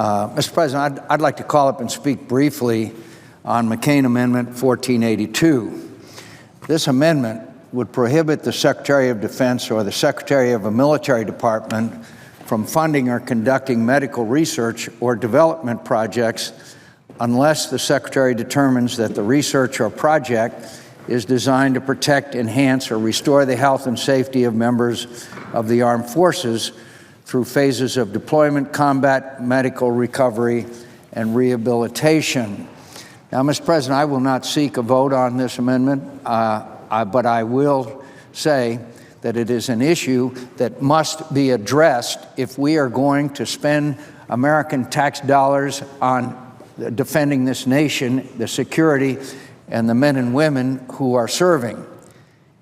Mr. President, I'd like to call up and speak briefly on McCAIN Amendment 1482. This amendment would prohibit the Secretary of Defense or the Secretary of a military department from funding or conducting medical research or development projects unless the Secretary determines that the research or project is designed to protect, enhance, or restore the health and safety of members of the armed forces through phases of deployment, combat, medical recovery, and rehabilitation. Now, Mr. President, I will not seek a vote on this amendment, but I will say that it is an issue that must be addressed if we are going to spend American tax dollars on defending this nation, the security, and the men and women who are serving.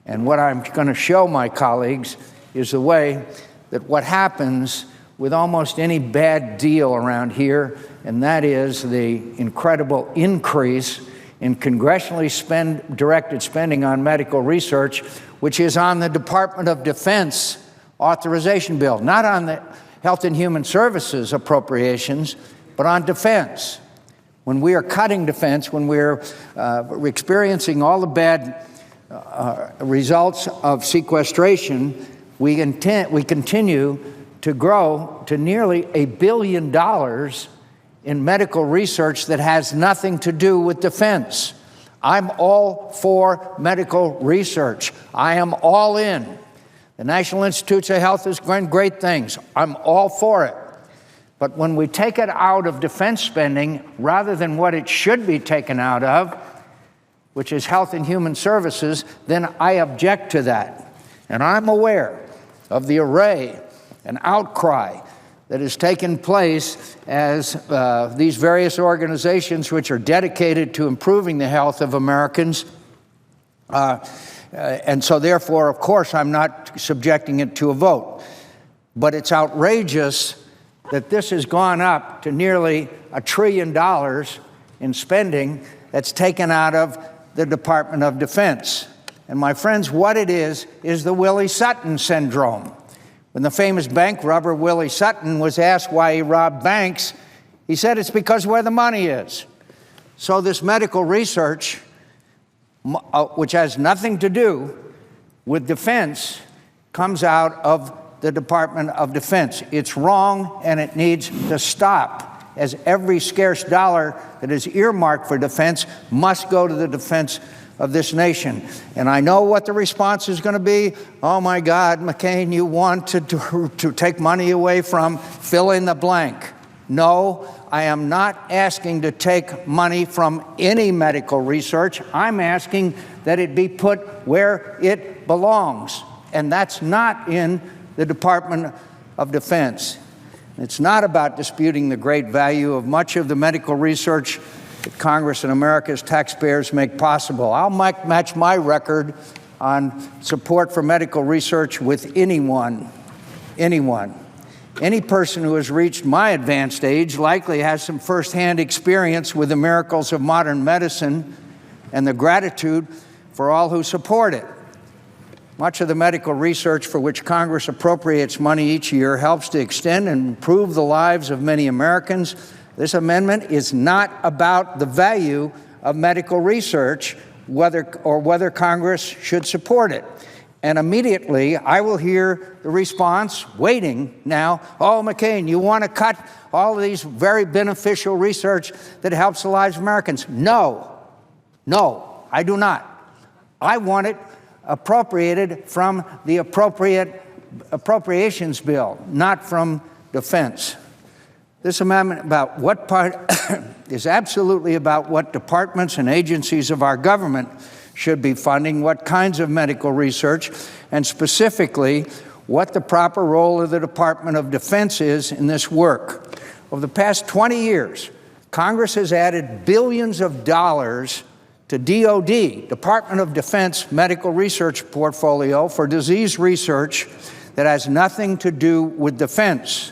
And what I'm going to show my colleagues is the way that what happens with almost any bad deal around here, and that is the incredible increase in congressionally directed spending on medical research, which is on the Department of Defense authorization bill, not on the Health and Human Services appropriations, but on defense. When we are cutting defense, when we're experiencing all the bad results of sequestration, we continue to grow to nearly $1 billion in medical research that has nothing to do with defense. I'm all for medical research. I am all in. The National Institutes of Health is doing great things. I'm all for it. But when we take it out of defense spending, rather than what it should be taken out of, which is Health and Human Services, then I object to that. And I'm aware of the array and outcry that has taken place as these various organizations which are dedicated to improving the health of Americans. And so therefore, of course, I'm not subjecting it to a vote. But it's outrageous that this has gone up to nearly $1 trillion in spending that's taken out of the Department of Defense. And my friends, what it is the Willie Sutton syndrome. When the famous bank robber Willie Sutton was asked why he robbed banks, he said it's because where the money is. So this medical research, which has nothing to do with defense, comes out of the Department of Defense. It's wrong, and it needs to stop, as every scarce dollar that is earmarked for defense must go to the defense of this nation. And I know what the response is going to be. Oh my God, McCAIN, you want to take money away from fill in the blank. No, I am not asking to take money from any medical research. I'm asking that it be put where it belongs. And that's not in the Department of Defense. It's not about disputing the great value of much of the medical research that Congress and America's taxpayers make possible. I'll match my record on support for medical research with anyone. Any person who has reached my advanced age likely has some firsthand experience with the miracles of modern medicine and the gratitude for all who support it. Much of the medical research for which Congress appropriates money each year helps to extend and improve the lives of many Americans. This amendment is not about the value of medical research, whether Congress should support it. And immediately, I will hear the response, waiting now, oh, McCAIN, you want to cut all of these very beneficial research that helps the lives of Americans? No, I do not. I want it appropriated from the appropriations bill, not from defense. This amendment about what part is absolutely about what departments and agencies of our government should be funding, what kinds of medical research, and specifically what the proper role of the Department of Defense is in this work. Over the past 20 years, Congress has added billions of dollars to DOD, Department of Defense medical research portfolio for disease research that has nothing to do with defense.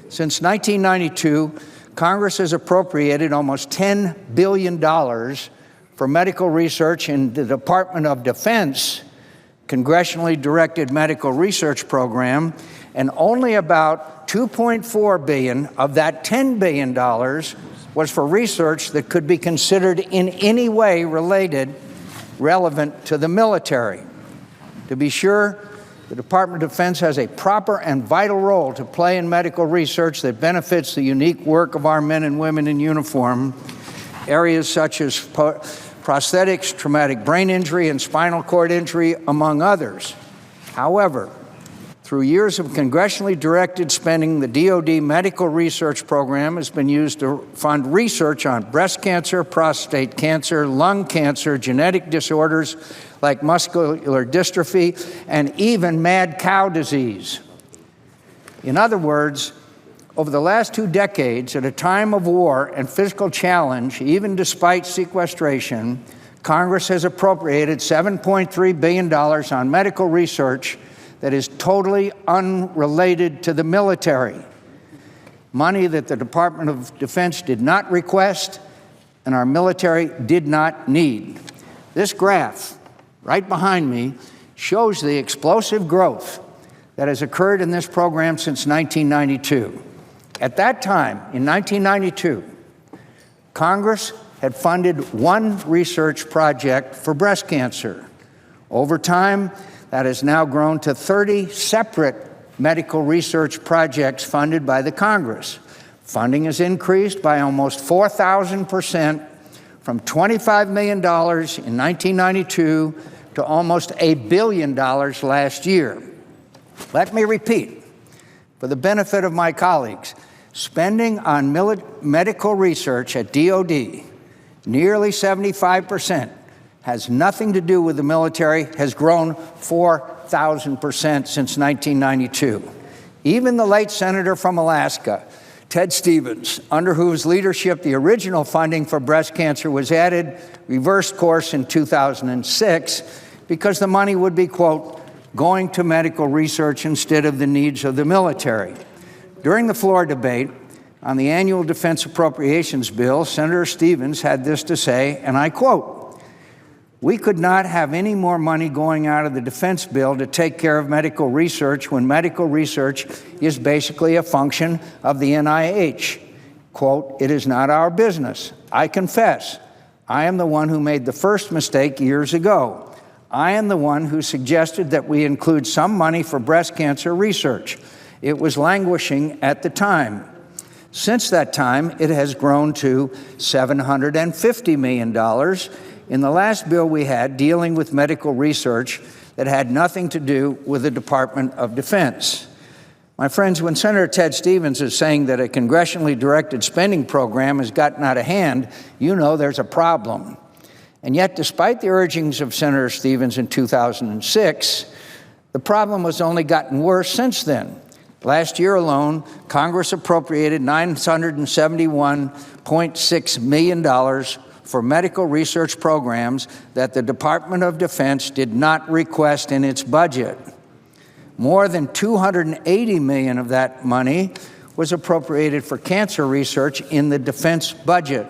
Since 1992, Congress has appropriated almost $10 billion for medical research in the Department of Defense congressionally directed medical research program, and only about $2.4 billion of that $10 billion was for research that could be considered in any way relevant to the military. To be sure, the Department of Defense has a proper and vital role to play in medical research that benefits the unique work of our men and women in uniform. Areas such as prosthetics, traumatic brain injury, and spinal cord injury, among others. However, through years of congressionally directed spending, the DOD medical research program has been used to fund research on breast cancer, prostate cancer, lung cancer, genetic disorders like muscular dystrophy, and even mad cow disease. In other words, over the last 2 decades, at a time of war and fiscal challenge, even despite sequestration, Congress has appropriated $7.3 billion on medical research that is totally unrelated to the military. Money that the Department of Defense did not request and our military did not need. This graph, right behind me, shows the explosive growth that has occurred in this program since 1992. At that time, in 1992, Congress had funded one research project for breast cancer. Over time, that has now grown to 30 separate medical research projects funded by the Congress. Funding has increased by almost 4,000%, from $25 million in 1992 to almost $1 billion last year. Let me repeat, for the benefit of my colleagues, spending on medical research at DOD, nearly 75%, has nothing to do with the military, has grown 4,000% since 1992. Even the late senator from Alaska, Ted Stevens, under whose leadership the original funding for breast cancer was added, reversed course in 2006 because the money would be, quote, going to medical research instead of the needs of the military. During the floor debate on the annual defense appropriations bill, Senator Stevens had this to say, and I quote, "We could not have any more money going out of the defense bill to take care of medical research when medical research is basically a function of the NIH. Quote, it is not our business. I confess, I am the one who made the first mistake years ago. I am the one who suggested that we include some money for breast cancer research. It was languishing at the time. Since that time, it has grown to $750 million. In the last bill we had dealing with medical research that had nothing to do with the Department of Defense." My friends, when Senator Ted Stevens is saying that a congressionally directed spending program has gotten out of hand, you know there's a problem. And yet, despite the urgings of Senator Stevens in 2006, the problem has only gotten worse since then. Last year alone, Congress appropriated $971.6 million for medical research programs that the Department of Defense did not request in its budget. More than $280 million of that money was appropriated for cancer research in the defense budget,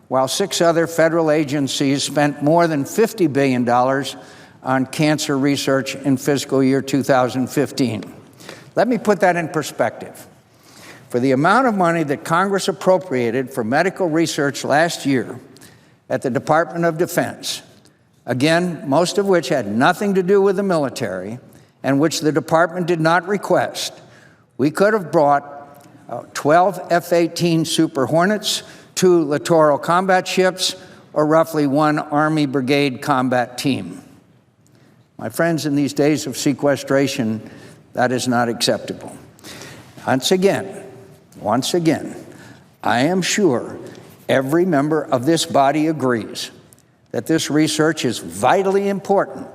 while 6 other federal agencies spent more than $50 billion on cancer research in fiscal year 2015. Let me put that in perspective. For the amount of money that Congress appropriated for medical research last year at the Department of Defense, again, most of which had nothing to do with the military and which the department did not request, we could have brought 12 F-18 Super Hornets, 2 littoral combat ships, or roughly 1 Army brigade combat team. My friends, in these days of sequestration, that is not acceptable. Once again, I am sure every member of this body agrees that this research is vitally important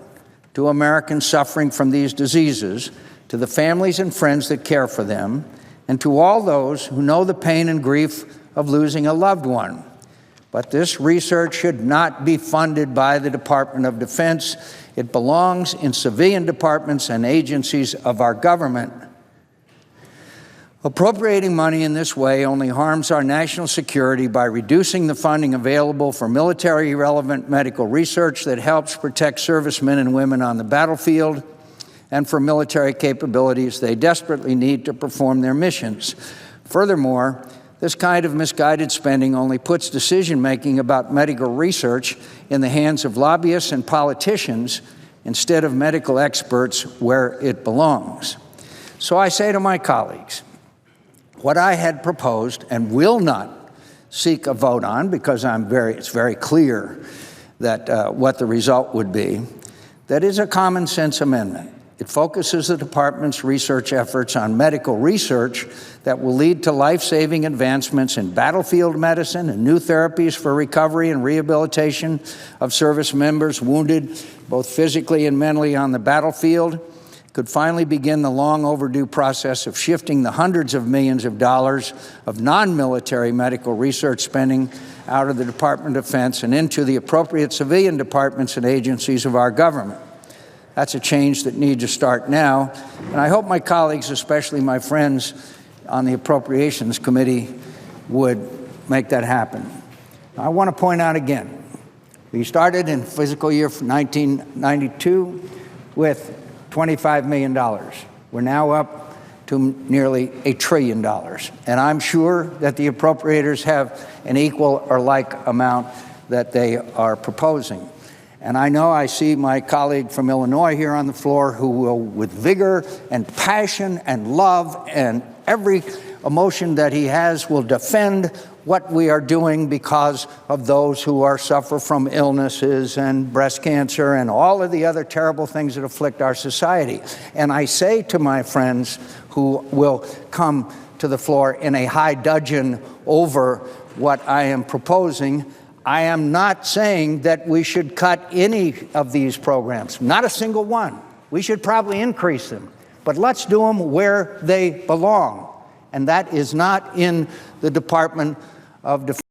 to Americans suffering from these diseases, to the families and friends that care for them, and to all those who know the pain and grief of losing a loved one. But this research should not be funded by the Department of Defense. It belongs in civilian departments and agencies of our government. Appropriating money in this way only harms our national security by reducing the funding available for military-relevant medical research that helps protect servicemen and women on the battlefield. and for military capabilities they desperately need to perform their missions. Furthermore, this kind of misguided spending only puts decision-making about medical research in the hands of lobbyists and politicians instead of medical experts where it belongs. So I say to my colleagues, what I had proposed and will not seek a vote on, because it's very clear that what the result would be, that is a common sense amendment. It focuses the department's research efforts on medical research that will lead to life-saving advancements in battlefield medicine and new therapies for recovery and rehabilitation of service members wounded both physically and mentally on the battlefield. Could finally begin the long overdue process of shifting the hundreds of millions of dollars of non-military medical research spending out of the Department of Defense and into the appropriate civilian departments and agencies of our government. That's a change that needs to start now, and I hope my colleagues, especially my friends on the Appropriations Committee, would make that happen. I want to point out again, we started in fiscal year 1992 with $25 million. We're now up to nearly $1 trillion, and I'm sure that the appropriators have an equal or like amount that they are proposing. And I know I see my colleague from Illinois here on the floor who will, with vigor and passion and love and every emotion that he has, will defend what we are doing because of those who suffer from illnesses and breast cancer and all of the other terrible things that afflict our society. And I say to my friends who will come to the floor in a high dudgeon over what I am proposing, I am not saying that we should cut any of these programs, not a single one. We should probably increase them, but let's do them where they belong, and that is not in the Department of Defense.